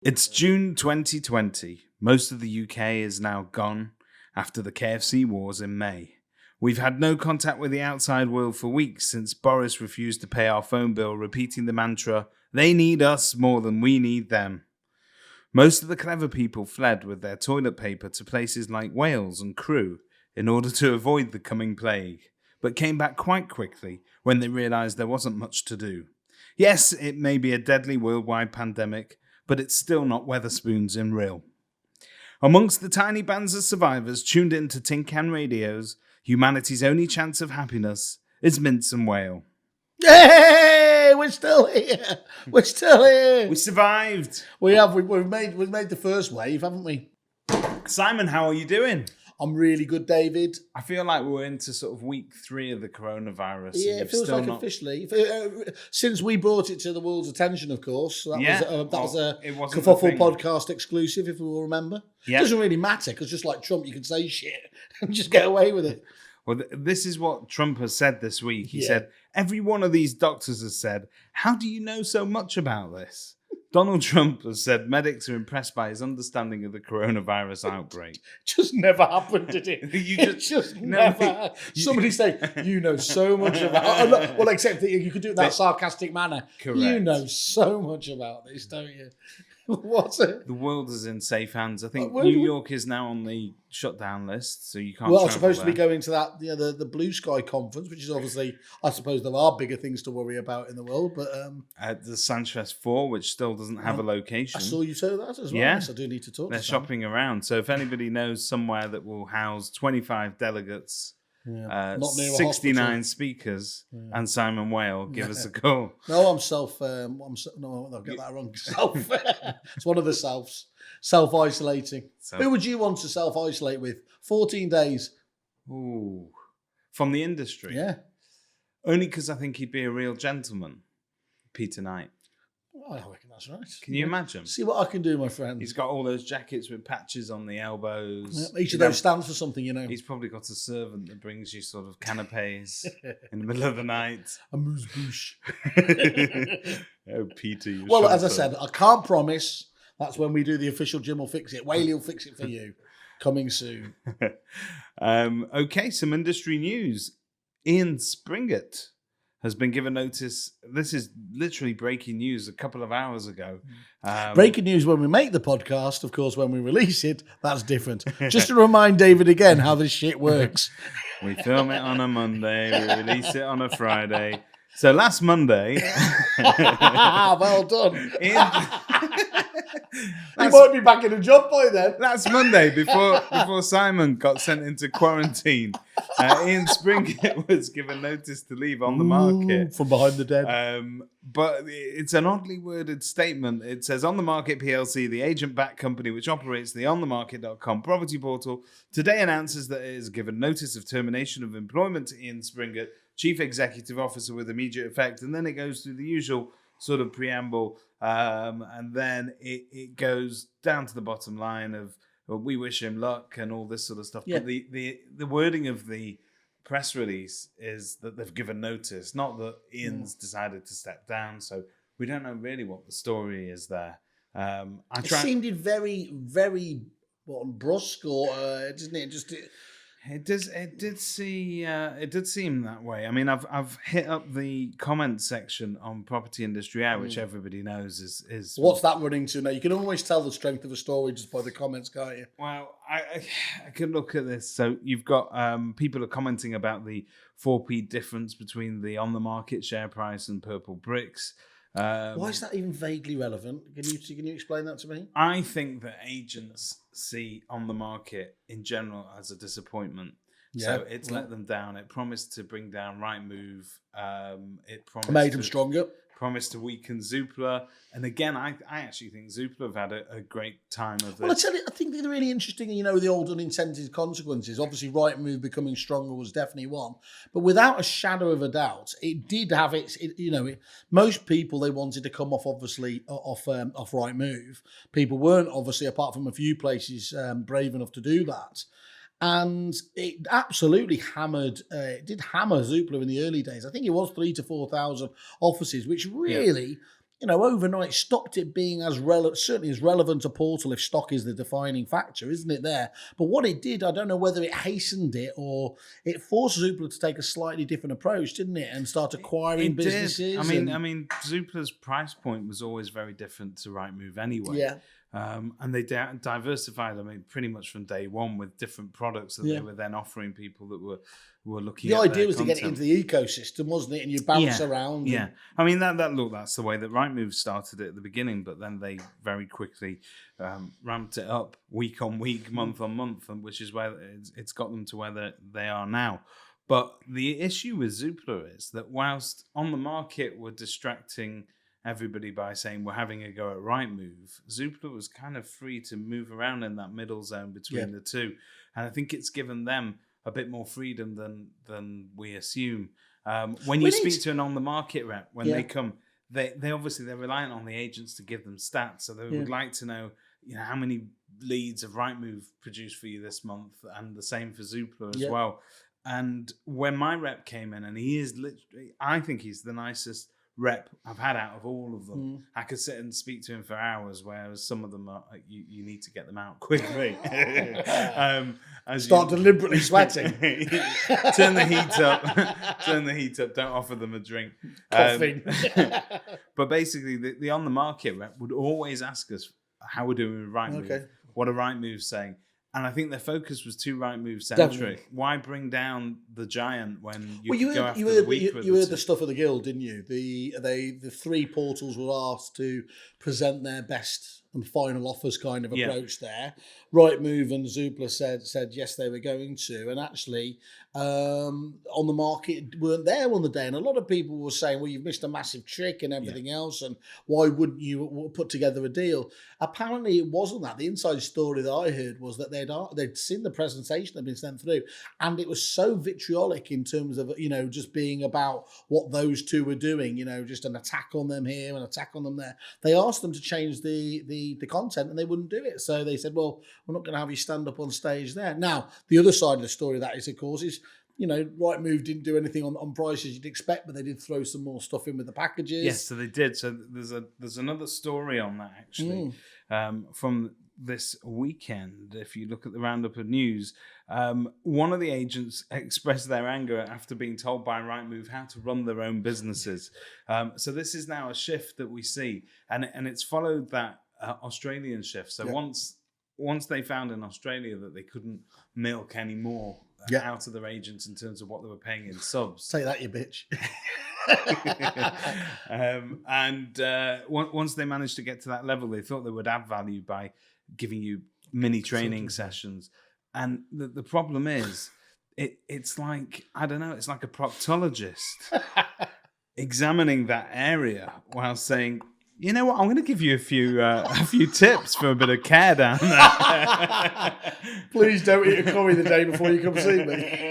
It's June 2020. Most of the UK is now gone after the KFC wars in May. We've had no contact with the outside world for weeks since Boris refused to pay our phone bill, repeating the mantra, "They need us more than we need them." Most of the clever people fled with their toilet paper to places like Wales and Crewe in order to avoid the coming plague, but came back quite quickly when they realised there wasn't much to do. Yes, it may be a deadly worldwide pandemic, but it's still not Weatherspoons in real. Amongst the tiny bands of survivors tuned in to Tin Can Radio's humanity's only chance of happiness is Mintz and Whale. Hey, we're still here. We're still here. We survived. We have. We've made the first wave, haven't we? Simon, how are you doing? I'm really good, David. I feel like we're into sort of week 3 of the coronavirus. Yeah, it feels like officially. Since we brought it to the world's attention, of course. That was a Kerfuffle podcast exclusive, if we will remember. Yeah. It doesn't really matter, because just like Trump, you can say shit and just get away with it. Well, this is what Trump has said this week. He said, every one of these doctors has said, how do you know so much about this? Donald Trump has said medics are impressed by his understanding of the coronavirus outbreak. Just never happened, did it? It just never. Somebody say, you know so much about... Well, except that you could do it in that sarcastic manner. Correct. You know so much about this, don't you? What's it? The world is in safe hands. I think New York is now on the shutdown list, so you can't. Well, I'm supposed to be going to that, the Blue Sky conference, which is obviously, I suppose there are bigger things to worry about in the world. But the Sanchez 4, which still doesn't have a location. I saw you say that as well. Yes, I do need to talk. They're shopping around. So if anybody knows somewhere that will house 25 delegates. 69 speakers and Simon Whale, give us a call. No, I'm no, I'll get that wrong. It's one of the selves. Self-isolating. Who would you want to self-isolate with? 14 days. Ooh. From the industry? Yeah. Only because I think he'd be a real gentleman. Peter Knight. I reckon that's right. Can you imagine? See what I can do, my friend. He's got all those jackets with patches on the elbows. Each of those stands for something, He's probably got a servant that brings you sort of canapes in the middle of the night. A moose-bouche. Oh, Peter. Well, as I said, I can't promise. That's when we do the official Jim will fix it. Whaley will fix it for you. Coming soon. Okay, some industry news. Ian Springett has been given notice. This is literally breaking news a couple of hours ago. Breaking news when we make the podcast. Of course, when we release it, that's different. Just to remind David again how this shit works. We film it on a Monday. We release it on a Friday. So last Monday... Well done. He might be back in a job by then. Last Monday, before Simon got sent into quarantine, Ian Springett was given notice to leave On the Market. From behind the dead. But it's an oddly worded statement. It says, On the Market PLC, the agent-backed company which operates the onthemarket.com property portal, today announces that it has given notice of termination of employment to Ian Springett, Chief Executive Officer with immediate effect. And then it goes through the usual sort of preamble, and then it goes down to the bottom line of, well, we wish him luck and all this sort of stuff. Yeah. But the wording of the press release is that they've given notice, not that Ian's decided to step down. So we don't know really what the story is there. It seemed very, very brusque, or doesn't it? It did seem that way. I mean, I've hit up the comment section on Property Industry Hour, which everybody knows is. What's that running to now? You can always tell the strength of a story just by the comments, can't you? Well, I can look at this. So you've got people are commenting about the 4p difference between the On the Market share price and Purple Bricks. Why is that even vaguely relevant? Can you explain that to me? I think that agents see On the Market in general as a disappointment. Yeah. So it's let them down. It promised to bring down Rightmove. It promised made them stronger. Promised to weaken Zoopla. And again, I actually think Zoopla have had a great time of this. Well, I think they're really interesting, the old unintended consequences. Obviously, Rightmove becoming stronger was definitely one. But without a shadow of a doubt, it did have most people, they wanted to come off, obviously, off Rightmove. People weren't, obviously, apart from a few places, brave enough to do that. And it absolutely did hammer Zoopla in the early days. I think it was 3,000 to 4,000 offices, which really overnight stopped it being as certainly as relevant a portal if stock is the defining factor, isn't it there? But what it did, I don't know whether it hastened it or it forced Zoopla to take a slightly different approach, didn't it? And start acquiring businesses. I mean, Zoopla's price point was always very different to Rightmove anyway. Yeah. And they diversified, pretty much from day one with different products that they were then offering people that were looking at the idea was content. to get into the ecosystem, wasn't it? And you bounce around. Yeah. That's the way that Rightmove started it at the beginning, but then they very quickly ramped it up week on week, month on month, which is where it's got them to where they are now. But the issue with Zoopla is that whilst on the market we're distracting everybody by saying we're having a go at Rightmove, Zoopla was kind of free to move around in that middle zone between the two. And I think it's given them a bit more freedom than we assume. When you speak to an on-the-market rep, when they come, they obviously, they're reliant on the agents to give them stats. So they would like to know, how many leads have Rightmove produced for you this month, and the same for Zoopla as well. And when my rep came in, and he is literally, I think he's the nicest rep I've had out of all of them. I could sit and speak to him for hours, whereas some of them are you need to get them out quickly. Start deliberately sweating. Turn the heat up. Don't offer them a drink. Coughing. But basically, the on the market rep would always ask us how we're doing with Rightmove. Okay. What are Rightmove saying? And I think their focus was too Rightmove centric. Definitely. Why bring down the giant when you could go after the weak? You heard the stuff of the guild, didn't you? The three portals were asked to present their best and final offers kind of approach there. Rightmove and Zoopla said yes, they were going to, and actually on the market weren't there on the day. And a lot of people were saying, well, you've missed a massive trick and everything else, and why wouldn't you put together a deal? Apparently it wasn't that. The inside story that I heard was that they'd seen the presentation that had been sent through, and it was so vitriolic in terms of, just being about what those two were doing, just an attack on them here, an attack on them there. They asked them to change the content and they wouldn't do it. So they said, well, we're not going to have you stand up on stage there. Now, the other side of the story of that is, of course, Rightmove didn't do anything on prices you'd expect, but they did throw some more stuff in with the packages. Yes, so they did. So there's another story on that, actually, from this weekend. If you look at the roundup of news, one of the agents expressed their anger after being told by Rightmove how to run their own businesses. So this is now a shift that we see, and it's followed that Australian shift. So once they found in Australia that they couldn't milk any more out of their agents in terms of what they were paying in subs. Say that, you bitch. Once they managed to get to that level, they thought they would add value by giving you mini training sessions. And the problem is, it's like, I don't know, it's like a proctologist examining that area while saying, you know what, I'm going to give you a few tips for a bit of care down there. Please don't eat a curry the day before you come see me.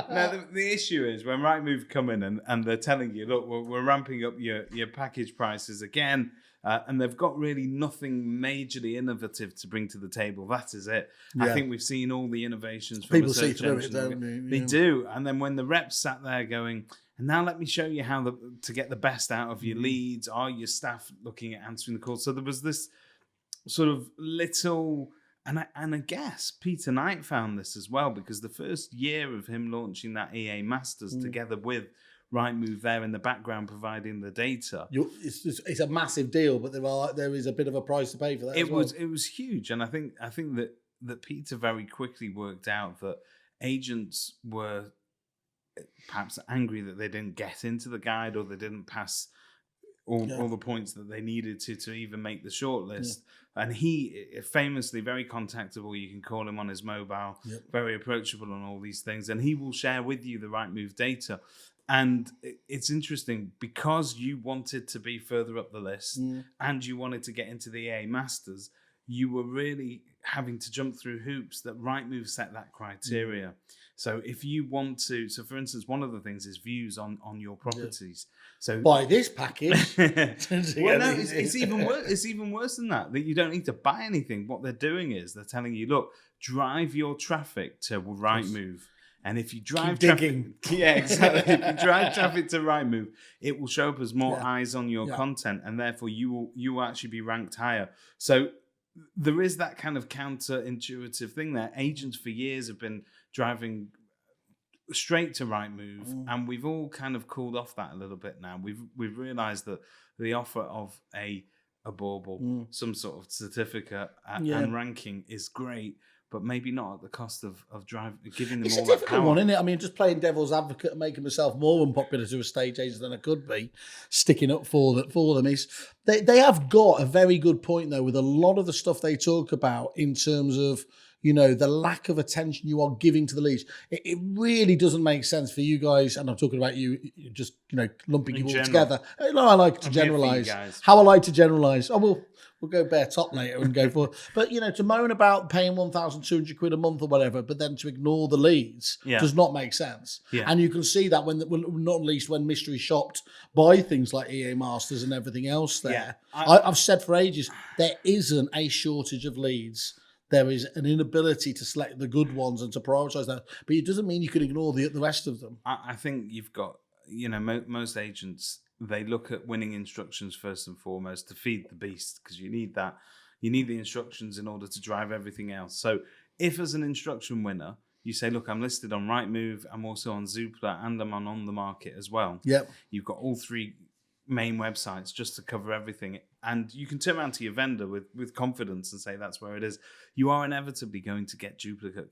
Now, the issue is when Rightmove come in and they're telling you, look, we're ramping up your package prices again, and they've got really nothing majorly innovative to bring to the table. That is it. Yeah. I think we've seen all the innovations from people see through it, don't they? They do. And then when the reps sat there going, and now let me show you how to get the best out of your leads. Are your staff looking at answering the calls? So there was this sort of little, and I guess Peter Knight found this as well, because the first year of him launching that EA Masters together with Rightmove there in the background providing the data. It's a massive deal, but there is a bit of a price to pay for that. It was huge, and I think that Peter very quickly worked out that agents were perhaps angry that they didn't get into the guide or they didn't pass all the points that they needed to even make the shortlist. And he famously very contactable. You can call him on his mobile, very approachable on all these things, and he will share with you the Rightmove data. And it's interesting because you wanted to be further up the list and you wanted to get into the EA Masters, you were really having to jump through hoops that Rightmove set that criteria. So if you want to, for instance, one of the things is views on your properties. So buy this package. Well, no, it's even worse. It's even worse than that you don't need to buy anything. What they're doing is they're telling you, look, drive your traffic to Rightmove. And if you drive digging. traffic, yeah, exactly. If you drive traffic to Rightmove, it will show up as more Yeah. eyes on your Yeah. content, and therefore you will actually be ranked higher. So there is that kind of counterintuitive thing there. Agents for years have been driving straight to Rightmove, and we've all kind of cooled off that a little bit now. We've realised that the offer of a bauble, some sort of certificate and ranking is great, but maybe not at the cost of giving them It's all a that difficult power. one, isn't it? I mean, just playing devil's advocate and making myself more unpopular to estate agents than I could be, sticking up for them is they have got a very good point though with a lot of the stuff they talk about in terms of, you know, the lack of attention you are giving to the leads. It really doesn't make sense for you guys, and I'm talking about you just, you know, lumping you all together. No, I like to generalise. How I like to generalise. We'll go bare top later and go for. But, you know, to moan about paying £1,200 a month or whatever, but then to ignore the leads does not make sense. Yeah. And you can see that when not least when mystery shopped by things like EA Masters and everything else there. Yeah. I've said for ages, there isn't a shortage of leads. There is an inability to select the good ones and to prioritise that. But it doesn't mean you can ignore the rest of them. I think you've got, you know, most agents, they look at winning instructions first and foremost to feed the beast, because you need that. You need the instructions in order to drive everything else. So if as an instruction winner, you say, look, I'm listed on Rightmove, I'm also on Zoopla, and I'm on the market as well. Yep. You've got all three main websites just to cover everything, and you can turn around to your vendor with confidence and say that's where it is. You are inevitably going to get duplicate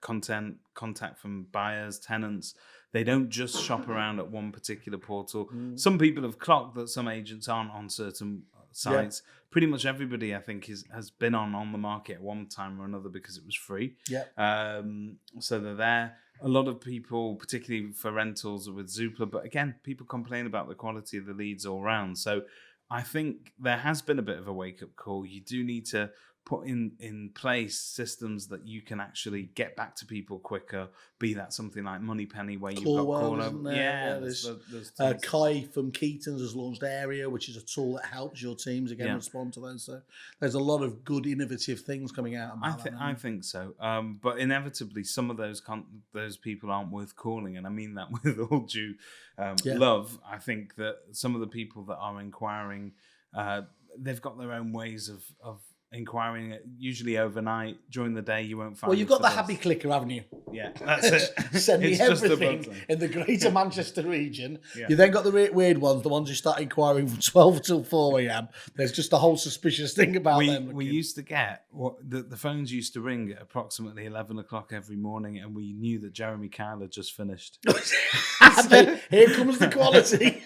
contact from buyers, tenants. They don't just shop around at one particular portal. Some people have clocked that some agents aren't on certain sites. Pretty much everybody, I think, has been on the market at one time or another because it was free. So they're there. A lot of people, particularly for rentals, are with Zoopla, but again, people complain about the quality of the leads all round. So I think there has been a bit of a wake-up call. You do need to put in place systems that you can actually get back to people quicker, be that something like Moneypenny where you've got caller. There's Kai from Keaton's has launched Area, which is a tool that helps your teams respond to those. So there's a lot of good innovative things coming out about I think so. But inevitably some of those people aren't worth calling, and I mean that with all due love. I think that some of the people that are inquiring, they've got their own ways of inquiring, usually overnight. During the day you won't find. Well, you've got the happy clicker, haven't you? Yeah, that's it. Send me everything in the greater Manchester region. You then got the weird ones, the ones who start inquiring from 12 till 4 a.m. There's just a whole suspicious thing about them. We used to get the phones used to ring at approximately 11 o'clock every morning, and we knew that Jeremy Kyle had just finished. Here comes the quality.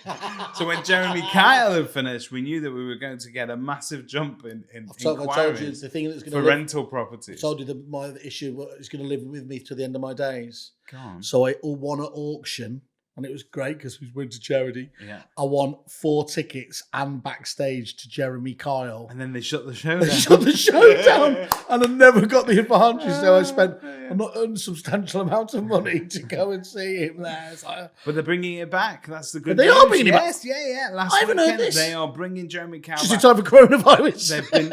So when Jeremy Kyle had finished, we knew that we were going to get a massive jump in inquiries. I told you it's the thing that's going to rental properties. I told you that my issue is going to live with me to the end of my days. Go on. So I won at auction, and it was great because we went to charity. Yeah. I won 4 tickets and backstage to Jeremy Kyle. And then they shut the show down. They shut the show down, and I never got the advantage. So I spent a not unsubstantial amount of money to go and see him there. But they're bringing it back. That's the good news. They are bringing it back? Yeah. I haven't heard this. They are bringing Jeremy Kyle just in time for coronavirus. They've been...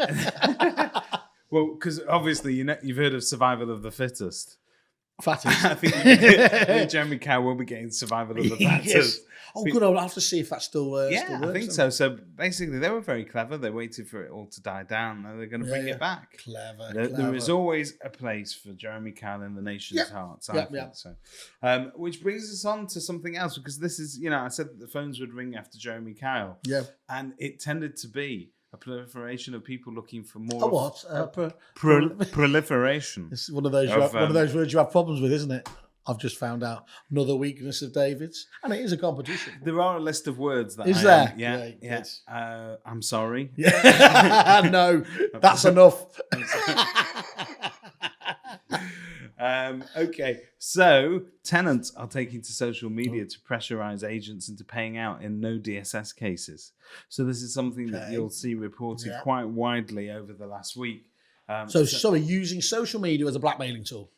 Well, because obviously you've heard of survival of the fittest. Fattest. I think Jeremy Kyle will be getting survival of the fattest. Yes. Oh, good. I'll have to see if that still works. I think so. So basically, they were very clever. They waited for it all to die down. Now they're going to bring it back. Clever. There is always a place for Jeremy Kyle in the nation's hearts. I think so. Which brings us on to something else, because this is, I said that the phones would ring after Jeremy Kyle. Yeah. And it tended to be a proliferation of people looking for more. A what? Proliferation. It's one of those words you have problems with, isn't it? I've just found out another weakness of David's, and it is a competition. There are a list of words that is there? Yeah. I'm sorry. Yeah. No, that's enough. Okay, so tenants are taking to social media to pressurize agents into paying out in no DSS cases. So this is something that you'll see reported quite widely over the last week. Using social media as a blackmailing tool.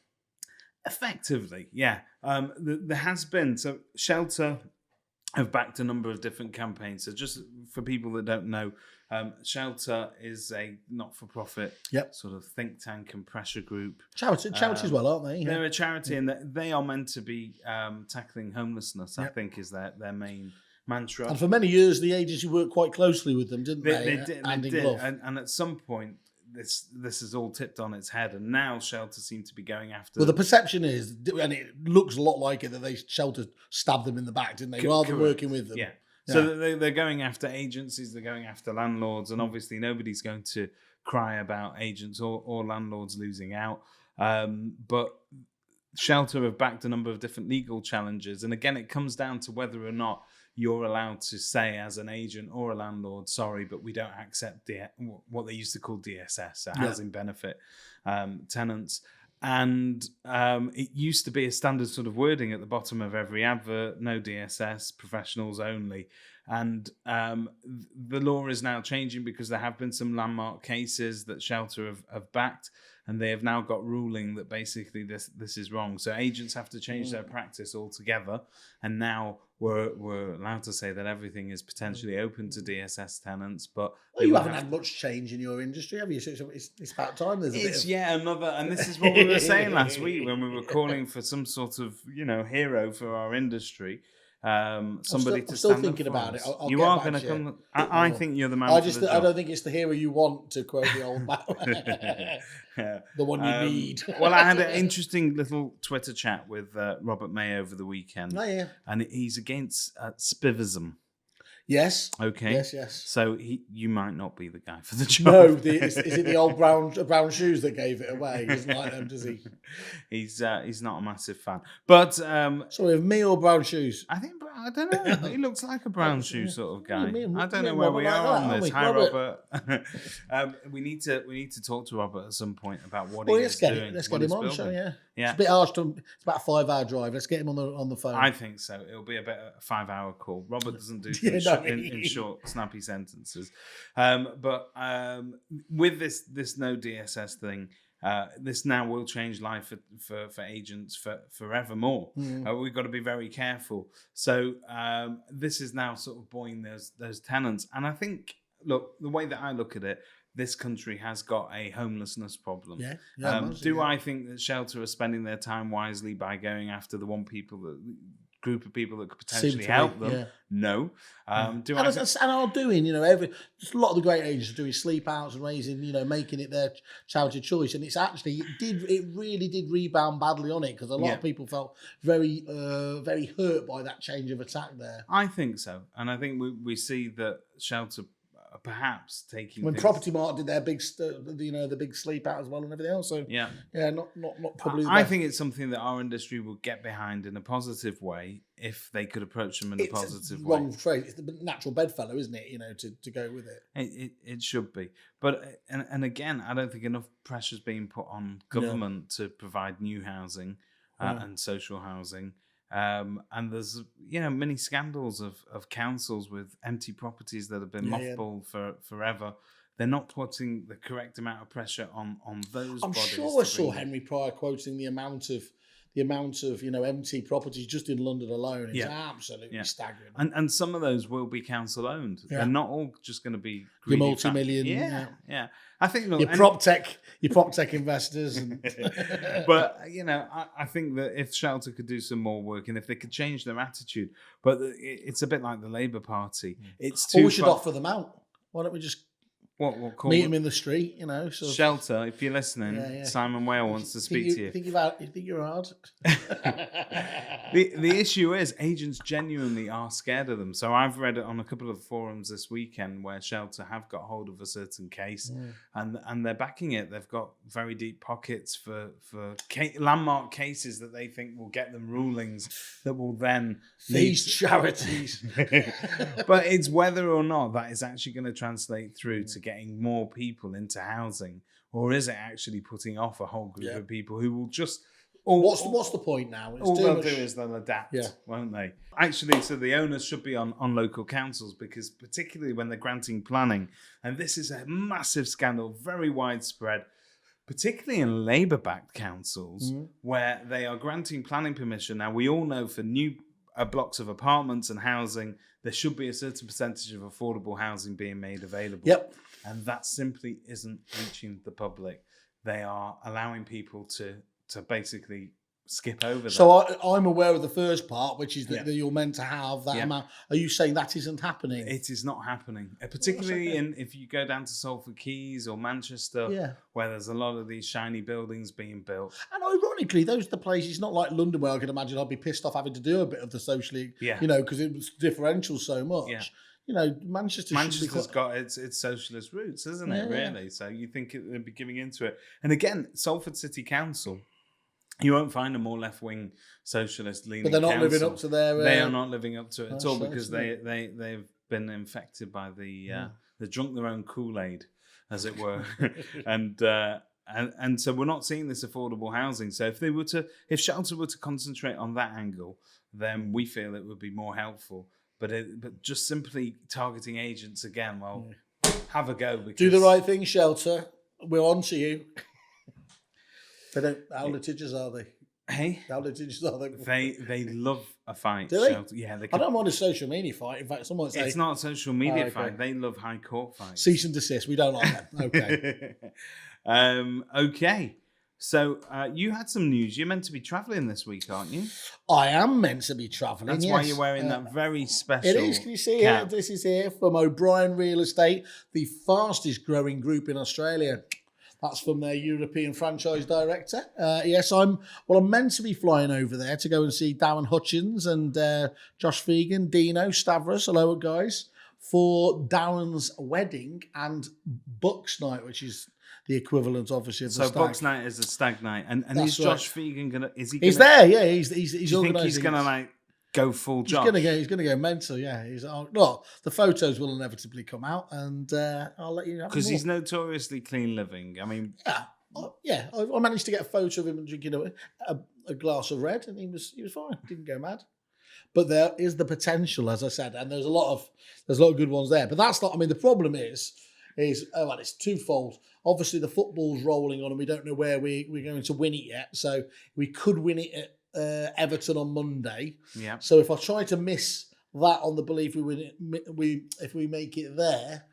Effectively, yeah. There has been, Shelter have backed a number of different campaigns. So just for people that don't know, Shelter is a not-for-profit sort of think tank and pressure group. Charity as well, aren't they? They're a charity, and they are meant to be tackling homelessness, I think, is their main mantra. And for many years, the agency worked quite closely with them, didn't they? They did. And at some point, this is all tipped on its head, and now Shelter seem to be going after. Well, the perception is, and it looks a lot like it, that Shelter stabbed them in the back, didn't they? Rather than working with them. Yeah. So they're going after agencies, they're going after landlords, and obviously nobody's going to cry about agents or landlords losing out. But Shelter have backed a number of different legal challenges, and again, it comes down to whether or not you're allowed to say as an agent or a landlord, sorry, but we don't accept what they used to call DSS, so housing benefit tenants. And it used to be a standard sort of wording at the bottom of every advert, no DSS, professionals only. And the law is now changing because there have been some landmark cases that Shelter have backed, and they have now got ruling that basically this is wrong. So agents have to change their practice altogether, and now we're allowed to say that everything is potentially open to DSS tenants. But you haven't had much change in your industry, have you? So it's about time. It's another, and this is what we were saying last week when we were calling for some sort of hero for our industry. Somebody I'm still thinking about it. You are going to come. I think you're the man. I don't think it's the hero you want, to quote the old man. The one you need. Well, I had an interesting little Twitter chat with Robert May over the weekend. Oh, yeah. And he's against spivism. Yes. Okay. Yes. So you might not be the guy for the job. No, is it the old brown shoes that gave it away? He doesn't like them, does he? He's not a massive fan. But sorry, of me or brown shoes? I don't know. He looks like a brown shoe sort of guy. I don't know where we are on this. Hi, Robert. We need to talk to Robert at some point about what he is doing. Let's get him on. So yeah. It's a bit harsh. It's about a 5-hour drive. Let's get him on the phone. I think so. It'll be a 5-hour call. Robert doesn't do in short, snappy sentences. But with this no DSS thing, this now will change life for agents forevermore. We've got to be very careful. So this is now sort of buoying those tenants. And I think, look, the way that I look at it, this country has got a homelessness problem. I think that Shelter are spending their time wisely by going after the group of people that could potentially help them? Yeah. No. And are doing, just a lot of the great agents are doing sleep outs and raising, making it their charity choice. And it really did rebound badly on it, because a lot of people felt very, very hurt by that change of attack there. I think so. And I think we see that Shelter perhaps taking when Property Mart did their big, the big sleep out as well and everything else. So not probably. I think it's something that our industry will get behind in a positive way if they could approach them in a positive way. Wrong phrase. It's the natural bedfellow, isn't it? To go with it. It should be, but and again, I don't think enough pressure's being put on government to provide new housing and social housing. And there's many scandals of councils with empty properties that have been mothballed for forever. They're not putting the correct amount of pressure on those. I'm sure I saw Henry Pryor quoting the amount of empty properties just in London alone. It's absolutely staggering. And some of those will be council owned. They're not all just going to be the multi-million. Yeah. I think your prop tech investors. But I think that if Shelter could do some more work, and if they could change their attitude, but it's a bit like the Labour Party. It's we should offer them out. Why don't we just meet them in the street? Shelter. If you're listening, Simon Whale wants to speak to you. You think you're hard? The issue is agents genuinely are scared of them. So I've read it on a couple of forums this weekend where Shelter have got hold of a certain case and they're backing it. They've got very deep pockets for landmark cases that they think will get them rulings that will then these charities. But it's whether or not that is actually going to translate through to getting more people into housing, or is it actually putting off a whole group of people who will just... What's the point now? All they'll do is they'll adapt, won't they? Actually, so the onus should be on local councils, because particularly when they're granting planning, and this is a massive scandal, very widespread, particularly in Labour-backed councils, where they are granting planning permission. Now, we all know for new blocks of apartments and housing, there should be a certain percentage of affordable housing being made available. Yep. And that simply isn't reaching the public. They are allowing people to basically skip over that. So I'm aware of the first part, which is that you're meant to have that amount. Are you saying that isn't happening? It is not happening, particularly if you go down to Salford Quays or Manchester, where there's a lot of these shiny buildings being built. And ironically, those are the places, not like London, where I can imagine I'd be pissed off having to do a bit of the socially, because it was differential so much. Yeah. Manchester's got its socialist roots, isn't it, really? So you think they'd be giving into it. And again, Salford City Council, you won't find a more left-wing socialist leaning But they're not living up to their... they are not living up to it at all, because they've been infected by they drunk their own Kool-Aid, as it were. And so we're not seeing this affordable housing. So if Shelter were to concentrate on that angle, then we feel it would be more helpful. But just simply targeting agents again, have a go. Because do the right thing, Shelter. We're on to you. They don't. How litigious are they? Hey, how litigious are they? They love a fight. Do they? Shelter. Yeah, I don't want a social media fight. In fact, someone say it's not a social media fight. They love high court fights. Cease and desist. We don't like them. Okay. Okay. So you had some news. You're meant to be travelling this week, aren't you? I am meant to be travelling. That's why you're wearing that very special. It is. Can you see it? This is here from O'Brien Real Estate, the fastest growing group in Australia. That's from their European franchise director. Yes, I'm meant to be flying over there to go and see Darren Hutchins and Josh Fegan, Dino, Stavros, hello guys, for Darren's wedding and Bucks night, which is the equivalent, obviously, of the stag. So Bucks night is a stag night, and is Josh Fegan gonna? Is he? He's there, yeah. He's organising. Do you think he's gonna go full Josh? He's gonna go mental, yeah. The photos will inevitably come out, and I'll let you know. Because he's notoriously clean living. I mean, I managed to get a photo of him drinking a glass of red, and he was fine. Didn't go mad. But there is the potential, as I said, and there's a lot of good ones there. But that's not. I mean, the problem is it's twofold. Obviously, the football's rolling on, and we don't know where we're going to win it yet. So we could win it at Everton on Monday. Yeah. So if I try to miss that on the belief we win it, if we make it there,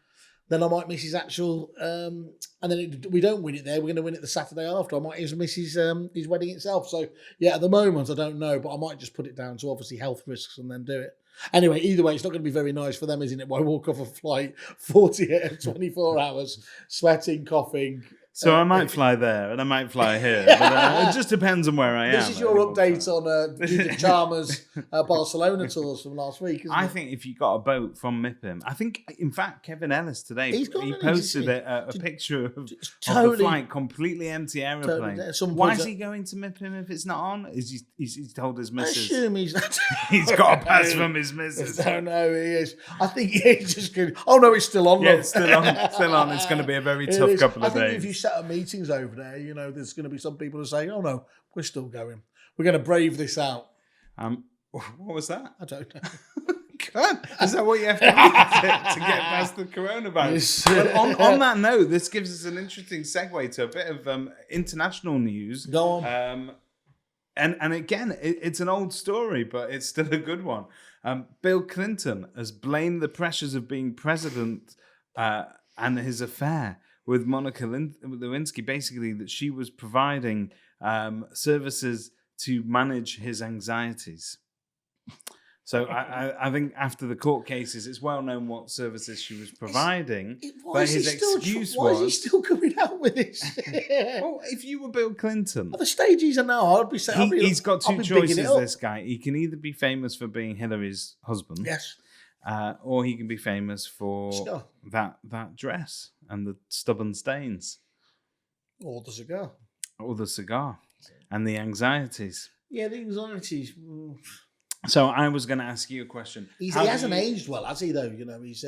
then I might miss his actual. And then we don't win it there. We're going to win it the Saturday after. I might even miss his wedding itself. So yeah, at the moment I don't know, but I might just put it down to obviously health risks and then do it. Anyway, either way, it's not going to be very nice for them, isn't it? Why walk off a flight 24 hours, sweating, coughing. So I might fly there and I might fly here. But, it just depends on where I am. This is your update on Judith Chalmers' Barcelona tours from last week, isn't it? I think if you got a boat from Mipham, I think, in fact, Kevin Ellis today, he posted a picture of the flight, completely empty aeroplane. Why is he going to Mipham if it's not on? He's told his missus. I assume he's got a pass from his missus. I don't know, he is. I think he's just going, oh no, it's still on. Yeah, it's still on. It's going to be a very tough couple of days. I think if you set up meetings over there, there's going to be some people who say, oh no, we're still going. We're going to brave this out. What was that? I don't know. God, is that what you have to do to get past the coronavirus? Well, on that note, this gives us an interesting segue to a bit of international news. Go on. And again, it's an old story, but it's still a good one. Bill Clinton has blamed the pressures of being president and his affair with Monica Lewinsky, basically that she was providing services to manage his anxieties. So I think after the court cases, it's well known what services she was providing. But his excuse was... Why is he still coming out with this? Well, if you were Bill Clinton... At the stage he's in now, I'd be saying... He's got two choices, this guy. He can either be famous for being Hillary's husband. Yes. Or he can be famous for that dress and the stubborn stains. Or the cigar. And the anxieties. Yeah, the anxieties... So I was going to ask you a question. He hasn't aged well, has he? Though he's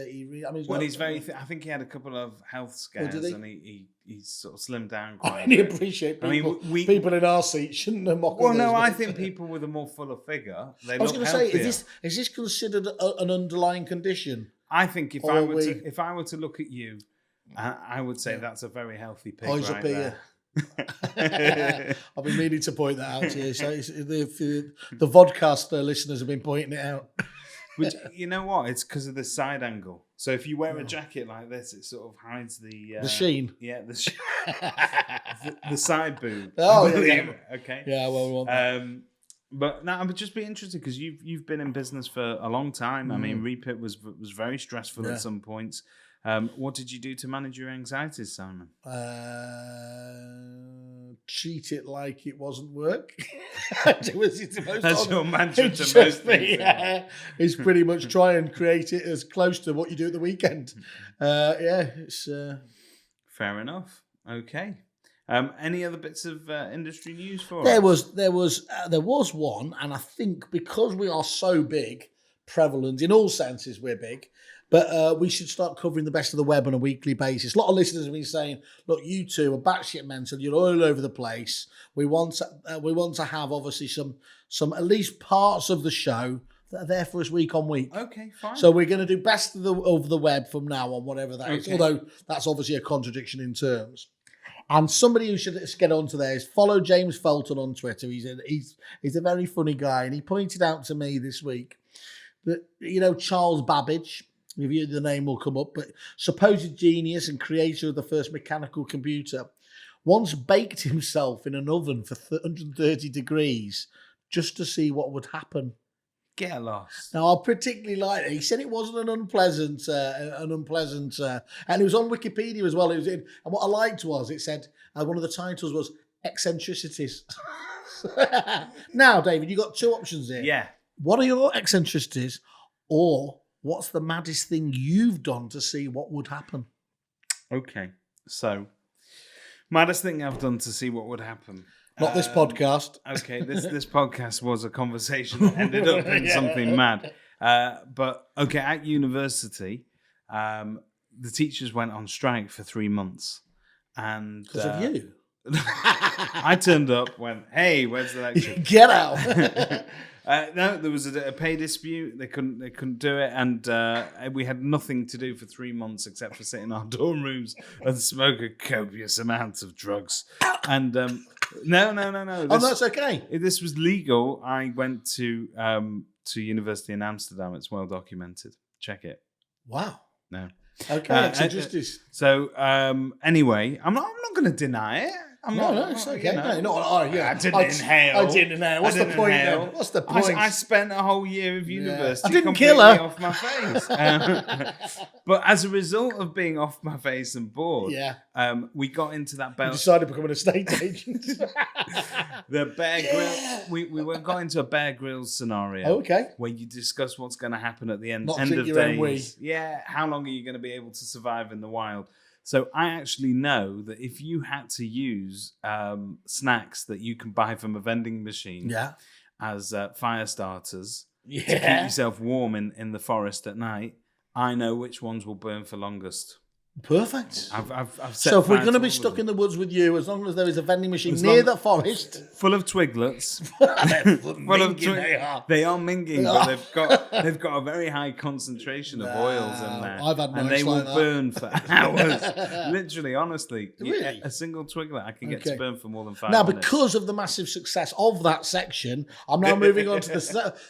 very. I think he had a couple of health scares, and he's sort of slimmed down. I really appreciate people. People in our seat shouldn't have mocked. Well, no, I think people with a more fuller figure. I was going to say, is this considered an underlying condition? I think if I were to look at you, I would say that's a very healthy pig right there. I've been meaning to point that out to you. So the vodcast listeners have been pointing it out. Which, you know what? It's because of the side angle. So if you wear a jacket like this, it sort of hides the sheen. Yeah, the side boob. Oh, yeah. Okay. Yeah, well, we want that. But no, I would just be interested because you've been in business for a long time. I mean, Repeat was very stressful at some points. What did you do to manage your anxieties, Simon? Treat it like it wasn't work. That's your mantra to most things. It's pretty much try and create it as close to what you do at the weekend. It's fair enough. Okay. Any other bits of industry news for us? us? There was one, and I think because we are so big, prevalent in all senses, we're big. But we should start covering the best of the web on a weekly basis. A lot of listeners have been saying, "Look, you two are batshit mental. You're all over the place. We want to have obviously some at least parts of the show that are there for us week on week." Okay, fine. So we're going to do best of the web from now on, whatever that is. Okay. Although that's obviously a contradiction in terms. And somebody who should get onto there is follow James Felton on Twitter. He's a very funny guy, and he pointed out to me this week that Charles Babbage. The name will come up, but supposed genius and creator of the first mechanical computer, once baked himself in an oven for 130 degrees just to see what would happen. Get lost. Now, I particularly like it. He said it wasn't an unpleasant, and it was on Wikipedia as well. And what I liked was it said one of the titles was eccentricities. Now, David, you got two options here. Yeah. What are your eccentricities, or what's the maddest thing you've done to see what would happen? Okay, so maddest thing I've done to see what would happen. Not this podcast. Okay, this podcast was a conversation that ended up in something mad. But okay, at university, the teachers went on strike for 3 months, and because of you. I turned up, went, "Hey, where's the lecture? Get out!" No, there was a pay dispute. They couldn't do it, and we had nothing to do for 3 months except for sit in our dorm rooms and smoke a copious amount of drugs. And no. That's okay. This was legal. I went to university in Amsterdam. It's well documented. Check it. Wow. No. Okay. Eccentricities. So anyway, I'm not going to deny it. No, it's okay. I didn't inhale. I didn't inhale. What's the point then? What's the point? I spent a whole year of university I didn't completely kill her. off my face. But as a result of being off my face and bored, we got into that You decided to become an estate agent. the Bear Grylls. We got into a Bear Grylls scenario. Okay. Where you discuss what's going to happen at the end Not of drink your own days. Yeah. How long are you going to be able to survive in the wild? So I actually know that if you had to use snacks that you can buy from a vending machine as fire starters to keep yourself warm in the forest at night, I know which ones will burn for longest. Perfect. I've set so if we're going to fire be all stuck of them. in the woods with you, as long as there is a vending machine near the forest, full of Twiglets, they are minging, but they've got a very high concentration of oils in there, I've had and they will that. burn for hours. Literally, honestly, Really? A single Twiglet I can get to burn for more than 5 Now, minutes. because of the massive success of that section, I'm now moving on to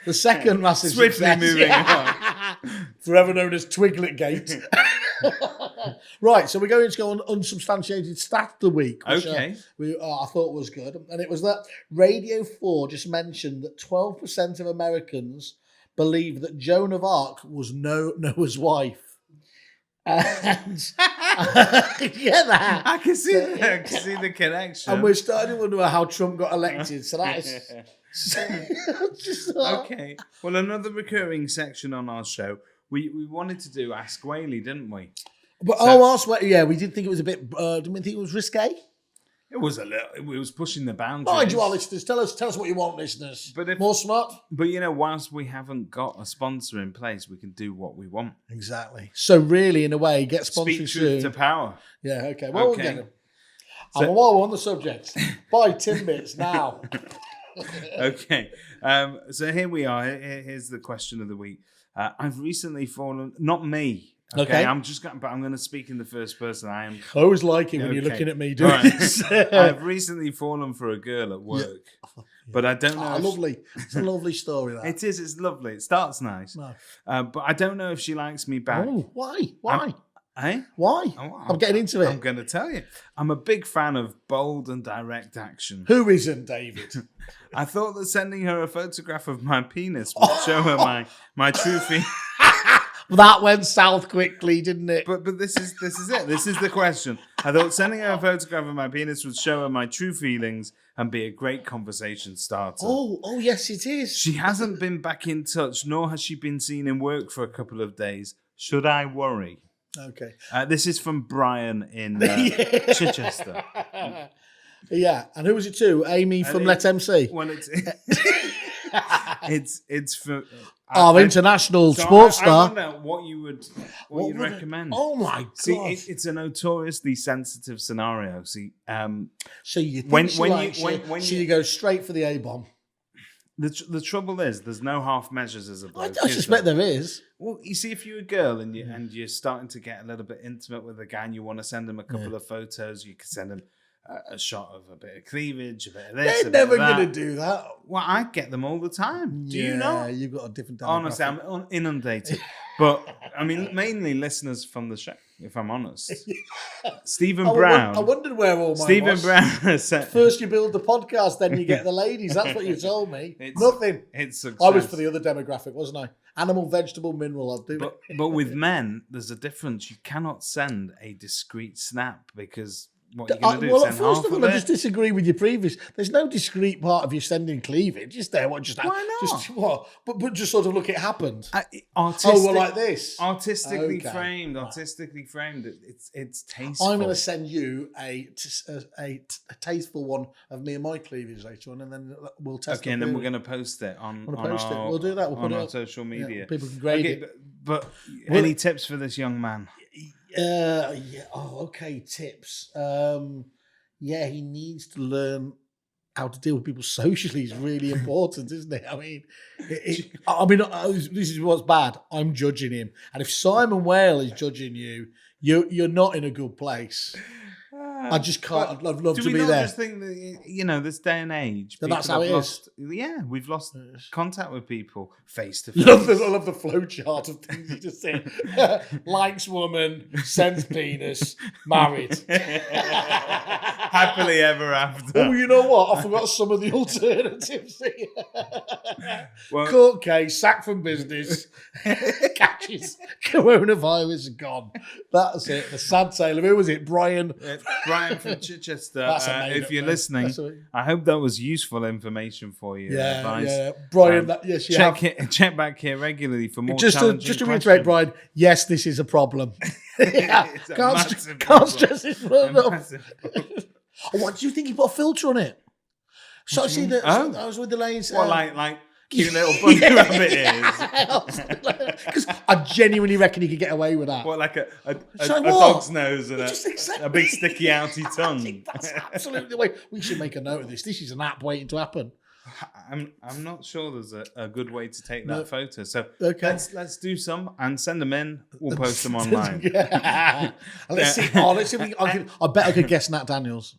the second massive Swiftly success. moving on. Forever known as Twiglet Gate. Right, so we're going to go on unsubstantiated stat of the week, which Okay. I thought was good. And it was that Radio 4 just mentioned that 12% of Americans believe that Joan of Arc was Noah's wife. And you get that? I can see the connection. And we're starting to wonder how Trump got elected. So that is... Okay. Well, another recurring section on our show, we wanted to do Ask Whaley, didn't we? But we did think it was a bit. Didn't we think it was risque? It was a little. It was pushing the boundaries. Mind you, our listeners, tell us what you want, listeners. But more smart. But whilst we haven't got a sponsor in place, we can do what we want. Exactly. So really, in a way, get sponsored Speak soon. truth to power. Yeah. Okay. Well, we'll get them. So, and while we're on the subject, buy Timbits now. Okay. So here we are. Here's the question of the week. I've recently fallen. Not me. Okay. I'm going to speak in the first person. I always like it when you're looking at me doing right. this. I've recently fallen for a girl at work, but I don't know. Lovely. It's a lovely story, that. It is. It's lovely. It starts nice. No. But I don't know if she likes me back. Oh, why? Why? Eh? Why? I'm getting into it. I'm going to tell you. I'm a big fan of bold and direct action. Who isn't, David? I thought that sending her a photograph of my penis would show her my true feelings. That went south quickly, didn't it? But this is it. This is the question. I thought sending her a photograph of my penis would show her my true feelings and be a great conversation starter. Oh, yes, it is. She hasn't been back in touch, nor has she been seen in work for a couple of days. Should I worry? Okay. This is from Brian in Chichester. Yeah, and who was it to? Amy from Let MC. Well, it's for our international sports star. I wonder what you'd recommend. Oh my god! See, it's a notoriously sensitive scenario. See, so you think you go straight for the A bomb. The trouble is, there's no half measures as a bloke. I suspect there is. Well, you see, if you're a girl and you're starting to get a little bit intimate with a guy, and you want to send him a couple of photos, you can send him a shot of a bit of cleavage, a bit of this. They're never going to do that. Well, I get them all the time. Do you know? You've got a different. Honestly, I'm inundated. But I mean, mainly listeners from the show. If I'm honest, Stephen Brown. I wondered where all mine Stephen was. Brown said, first you build the podcast, then you get the ladies. That's what you told me. Nothing. It's success. I was for the other demographic, wasn't I? Animal, vegetable, mineral. I'll do it. But with men, there's a difference. You cannot send a discreet snap because. What are you going to do? Well, send first half of all, I just disagree with your previous. There's no discreet part of you sending cleavage. Just there, what? Just why not? Just what? But just sort of look, it happened. Like this, artistically framed. It's tasteful. I'm going to send you a tasteful one of me and my cleavage later on, and then we'll test. Okay, and then we're going to post it on. We'll do that. We'll on put it our up. social media. People can grade it. But any tips for this young man? Okay. Tips. He needs to learn how to deal with people socially. Is really important, isn't it? I mean, this is what's bad. I'm judging him, and if Simon Whale is judging you, you're not in a good place. I just can't. I'd love to be there. Do we not just think that, this day and age, that's how it is? Yeah, we've lost contact with people face to face. I love the flow chart of things you just said. Likes woman, sends penis, married. Happily ever after. Oh, you know what? I forgot some of the alternatives. Court case, sacked from business, catches coronavirus, gone. That's it. The sad tale of who was it? Brian from Chichester. If you're listening, I hope that was useful information for you. Yeah. Brian, check back here regularly for more just to reiterate, Brian, yes, this is a problem. Can't stress this enough. What do you think? You put a filter on it? So I see that. I was with the ladies. What, like cute little bunny rabbit ears? Because I genuinely reckon you could get away with that. What, like a dog's nose and a big sticky outy tongue? That's absolutely the way. We should make a note of this. This is an app waiting to happen. I'm not sure there's a good way to take that photo. So let's do some and send them in. We'll post them online. Let's see. I bet I could guess Nat Daniels.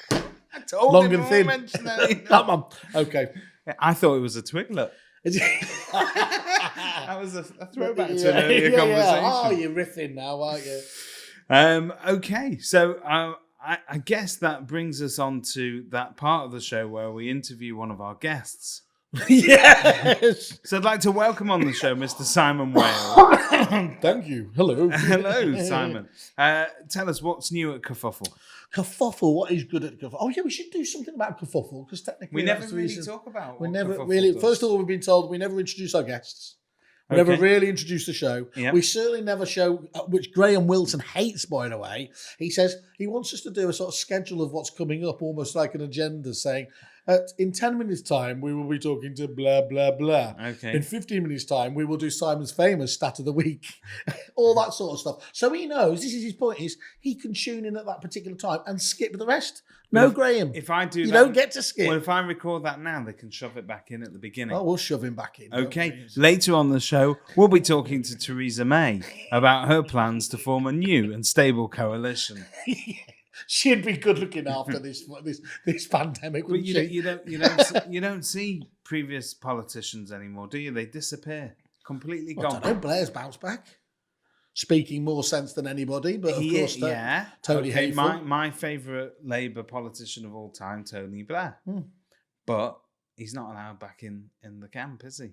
I told Long him and thin. That one. Okay. I thought it was a Twiglet. That was a throwback to an earlier conversation. Oh, you're riffing now, aren't you? Okay, so I guess that brings us on to that part of the show where we interview one of our guests. Yes. So I'd like to welcome on the show Mr. Simon Whale. Thank you. Hello. Hello, Simon. Tell us what's new at Kerfuffle. Kerfuffle, what is good at Kerfuffle? Oh, yeah, we should do something about Kerfuffle because technically we never really talk about. We never really. First of all, we've been told we never introduce our guests. We never really introduce the show. Yep. We certainly never show, which Graham Wilson hates, by the way. He says he wants us to do a sort of schedule of what's coming up, almost like an agenda, saying, In 10 minutes' time, we will be talking to blah, blah, blah. Okay. In 15 minutes' time, we will do Simon's famous stat of the week. All that sort of stuff. So he knows, this is his point, is he can tune in at that particular time and skip the rest. No, Graham. If I do you that, don't get to skip. Well, if I record that now, they can shove it back in at the beginning. Oh, we'll shove him back in. Okay. Later on the show, we'll be talking to Theresa May about her plans to form a new and stable coalition. She'd be good looking after this pandemic, wouldn't she? You don't see previous politicians anymore, do you? They disappear, completely gone. I don't know. Blair's bounced back, speaking more sense than anybody, but of course, totally hateful. My favourite Labour politician of all time, Tony Blair, but he's not allowed back in the camp, is he?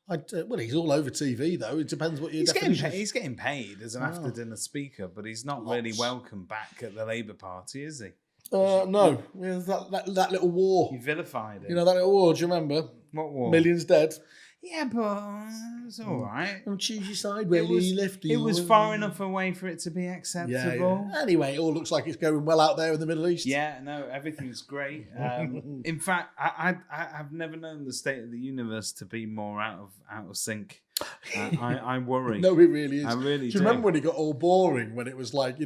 Well, he's all over TV, though. It depends what your definition is. He's getting paid as an after-dinner speaker, but he's not really welcome back at the Labour Party, is he? No. That little war. You vilified it. You know that little war, do you remember? What war? Millions dead. Yeah, but it's all right. Don't choose your side, really. It was far enough away for it to be acceptable. Yeah. Anyway, it all looks like it's going well out there in the Middle East. Yeah, no, everything's great. In fact, I've never known the state of the universe to be more out of sync. I worry. No, it really is. I really do. Do you remember when it got all boring? When it was like,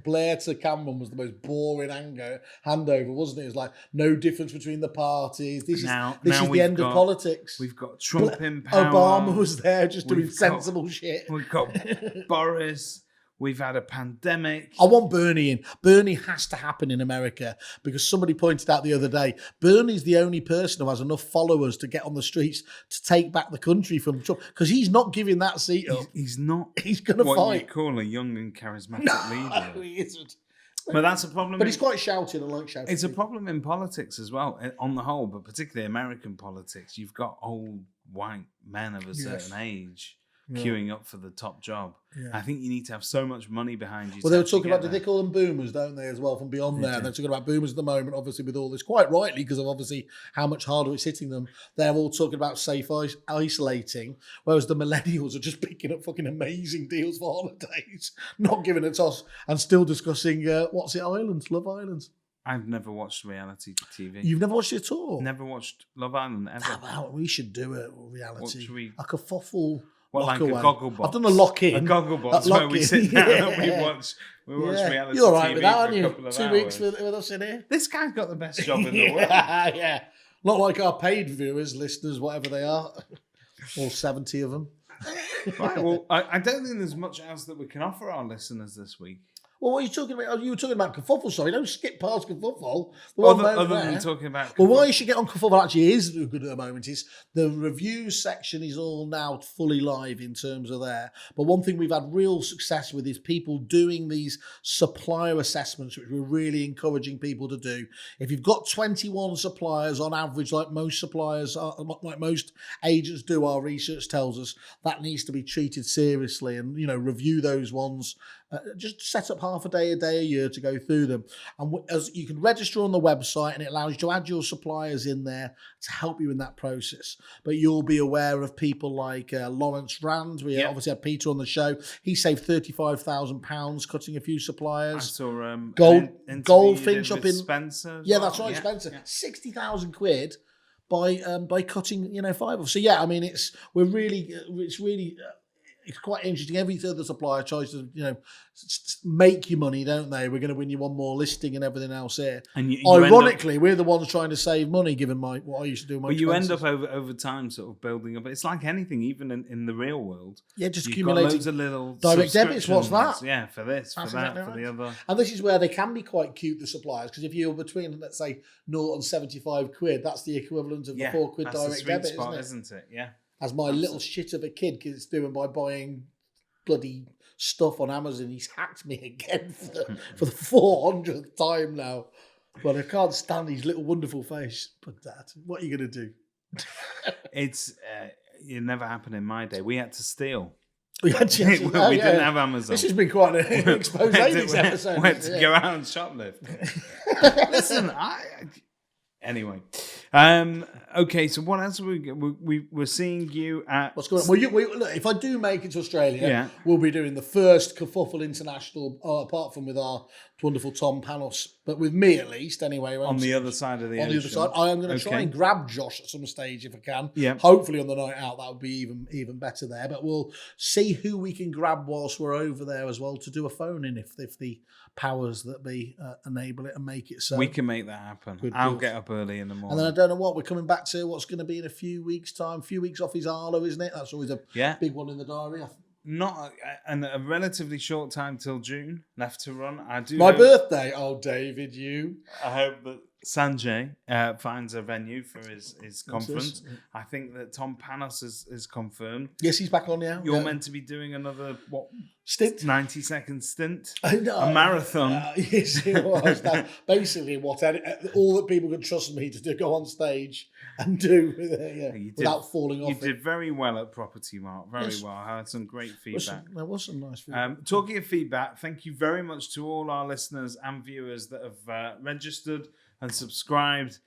Blair to Cameron was the most boring handover, wasn't it? It was like no difference between the parties. This is the end of politics. We've got Trump in power. Obama was there just doing sensible shit. We've got Boris. We've had a pandemic. I want Bernie in. Bernie has to happen in America because somebody pointed out the other day, Bernie's the only person who has enough followers to get on the streets to take back the country from Trump because he's not giving that seat up. He's not. He's going to fight. What you call a young and charismatic leader. No, he isn't. But that's a problem. But he's quite shouting. I like shouting. It's a problem in politics as well, on the whole, but particularly American politics. You've got old white men of a certain age queuing up for the top job. Yeah. I think you need to have so much money behind you. Well, they were talking about, did they call them boomers, don't they, as well, from beyond there? They're talking about boomers at the moment, obviously, with all this, quite rightly, because of obviously how much harder it's hitting them. They're all talking about safe isolating, whereas the millennials are just picking up fucking amazing deals for holidays, not giving a toss, and still discussing, Love Island. I've never watched reality TV. You've never watched it at all? Never watched Love Island, ever. Well, we should do a reality. A kerfuffle. What, like a goggle box? I've done a lock-in. A goggle box where we sit down and we watch reality You're all right TV with that, aren't for a you? couple of 2 hours. weeks with us in here. This guy's got the best job in the world. Yeah. Not like our paid viewers, listeners, whatever they are. All 70 of them. Right, well, I don't think there's much else that we can offer our listeners this week. Well, what are you talking about? You were talking about Kerfuffle, sorry. Don't skip past Kerfuffle. Other than talking about... Well, why you should get on Kerfuffle actually is good at the moment is the reviews section is all now fully live in terms of there. But one thing we've had real success with is people doing these supplier assessments, which we're really encouraging people to do. If you've got 21 suppliers on average, like most suppliers, like most agents do, our research tells us, that needs to be treated seriously and, review those ones. Just set up half a day, a year to go through them. And as you can register on the website and it allows you to add your suppliers in there to help you in that process. But you'll be aware of people like Lawrence Rand. We obviously had Peter on the show. He saved £35,000 cutting a few suppliers. I saw Goldfinch up in Spencer. Yeah, that's right, Spencer. Yeah. 60,000 quid by cutting 5 of. So yeah, I mean it's really. It's quite interesting. Every other supplier tries to, make you money, don't they? We're going to win you one more listing and everything else here. And ironically, we're the ones trying to save money, given what I used to do. But you end up over time sort of building up. It's like anything, even in the real world. Yeah, just accumulating. Loads of little direct debits. What's that? Yeah, for this, for that, for the other. And this is where they can be quite cute, the suppliers, because if you're between, let's say, 0 and 75 quid, that's the equivalent of the 4 quid direct debit, isn't it? Yeah. As my little shit of a kid is doing by buying bloody stuff on Amazon. He's hacked me again for the 400th time now. But I can't stand his little wonderful face. But Dad, what are you going to do? It never happened in my day. We had to steal. We didn't have Amazon. This has been quite an expose this episode. We had to go out and shoplift. Listen, Anyway, okay. So what else we're seeing you at? What's going on? Well, look, if I do make it to Australia, we'll be doing the first Kerfuffle International, apart from with our wonderful Tom Panos. But with me, at least, anyway. On the other side of the ocean. On the other side. I am going to try and grab Josh at some stage if I can. Yeah. Hopefully on the night out, that would be even better there. But we'll see who we can grab whilst we're over there as well to do a phone-in if the powers that be enable it and make it so. We can make that happen. I'll get up early in the morning. And then I don't know what, we're coming back to what's going to be in a few weeks' time. A few weeks off his Arlo, isn't it? That's always a big one in the diary. Not and a relatively short time till June left to run. I do. My birthday. Oh, David, you. I hope that Sanjay finds a venue for his conference. I think that Tom Panos is confirmed. Yes, he's back on now. You're meant to be doing another stint, 90-second stint, a marathon. Yes, it was. That's basically what all that people could trust me to do, go on stage and do without falling off. You did very well at Property Mark. Very well. I had some great feedback. There was some nice feedback. Talking of feedback, thank you very much to all our listeners and viewers that have registered and subscribed.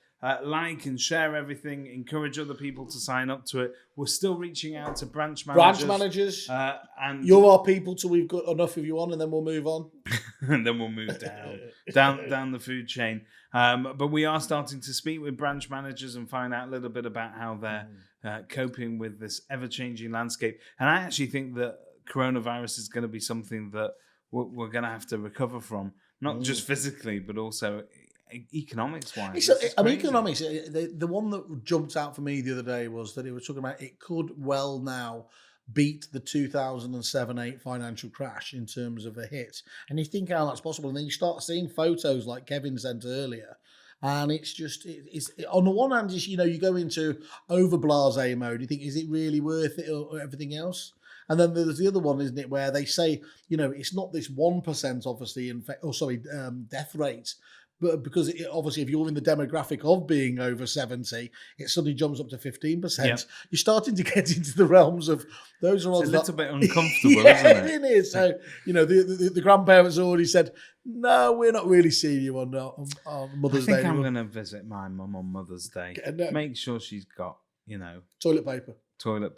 Like and share everything. Encourage other people to sign up to it. We're still reaching out to branch managers. And you're our people till we've got enough of you on, and then we'll move on. And then we'll move down the food chain. But we are starting to speak with branch managers and find out a little bit about how they're coping with this ever-changing landscape. And I actually think that coronavirus is going to be something that we're going to have to recover from, not just physically, but also economics-wise. Economics. The one that jumped out for me the other day was that it was talking about it could well now beat the 2007-8 financial crash in terms of a hit. And you think how that's possible, and then you start seeing photos like Kevin sent earlier. And it's just, it's on the one hand, you go into over blasé mode. You think, is it really worth it or everything else? And then there's the other one, isn't it, where they say, it's not this 1% obviously death rate. But because obviously, if you're in the demographic of being over 70, it suddenly jumps up to 15%. Yep. You're starting to get into the realms of those are a little bit uncomfortable, isn't it? It is. So the grandparents already said, "No, we're not really seeing you on Mother's Day." I think I'm going to visit my mum on Mother's Day. Make sure she's got toilet paper. Toilet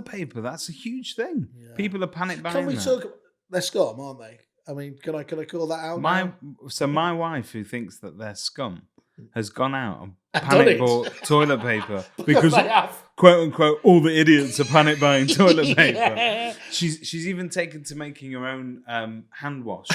paper. That's a huge thing. Yeah. People are panic buying. Can we talk? They're scum, aren't they? I mean, can I call that out? My wife, who thinks that they're scum, has gone out and panic bought toilet paper because quote unquote all the idiots are panic buying toilet paper. Yeah. She's even taken to making her own hand wash.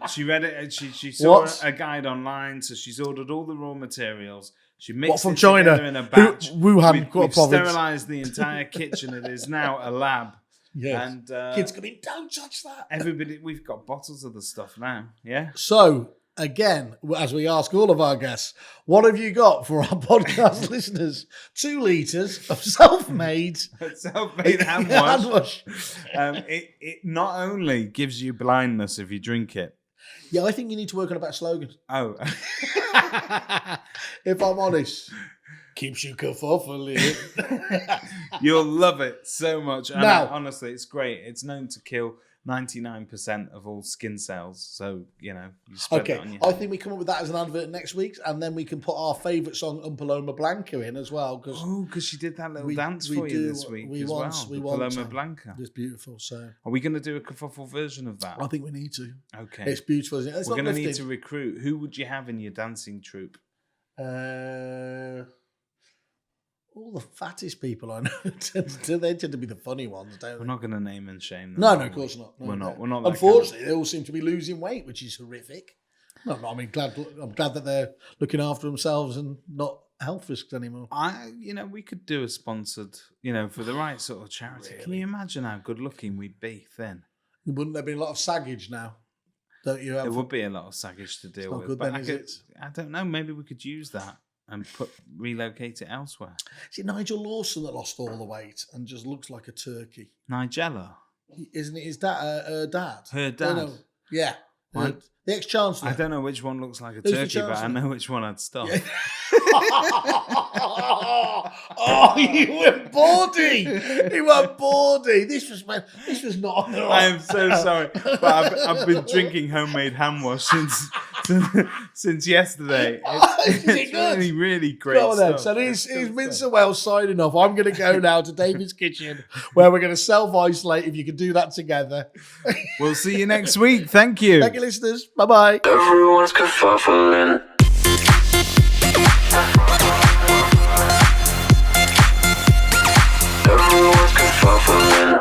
She read it. She saw a guide online, so she's ordered all the raw materials. She mixed from it China together in a batch. Wuhan, we've sterilized the entire kitchen. It is now a lab. Yes. And kids come in, don't touch that. Everybody, we've got bottles of the stuff now. Yeah. So again, as we ask all of our guests, what have you got for our podcast listeners? 2 litres of self-made hand wash. It not only gives you blindness if you drink it. Yeah, I think you need to work on a better slogan. Oh. If I'm honest. Keeps you kerfuffle. You'll love it so much. And honestly, it's great. It's known to kill 99% of all skin cells. So, you spread it on your head. I think we come up with that as an advert next week, and then we can put our favourite song, Paloma Blanca, in as well. Because she did that little dance for you this week Paloma Blanca. It's beautiful. So, are we going to do a kerfuffle version of that? I think we need to. Okay. It's beautiful. We're going to need to recruit. Who would you have in your dancing troupe? All the fattest people I know they tend to be the funny ones, don't they? We're not going to name and shame them. No, of course not. No, we're not. Unfortunately, they all seem to be losing weight, which is horrific. No, I'm glad that they're looking after themselves and not health risks anymore. We could do a sponsored, for the right sort of charity. Really? Can you imagine how good looking we'd be then? Wouldn't there be a lot of saggage now? Don't you? There would be a lot of saggage to deal with. Good, but then, I don't know. Maybe we could use that and relocate it elsewhere. Is it Nigel Lawson that lost all the weight and just looks like a turkey? Nigella. Isn't it his dad? Her dad. Her dad? Yeah. The ex-chancellor. I don't know which one looks like a turkey, but I know which one I'd stop. Yeah. You went bawdy. This was not on the right. I am so sorry, but I've been drinking homemade hand wash since yesterday. Is it It's good? really, really great Go on then. stuff. So it's Mintz and Wells signing off. I'm going to go now to David's kitchen where we're going to self-isolate if you can do that together. We'll see you next week. Thank you. Thank you, listeners. Bye-bye. Everyone's kerfuffling.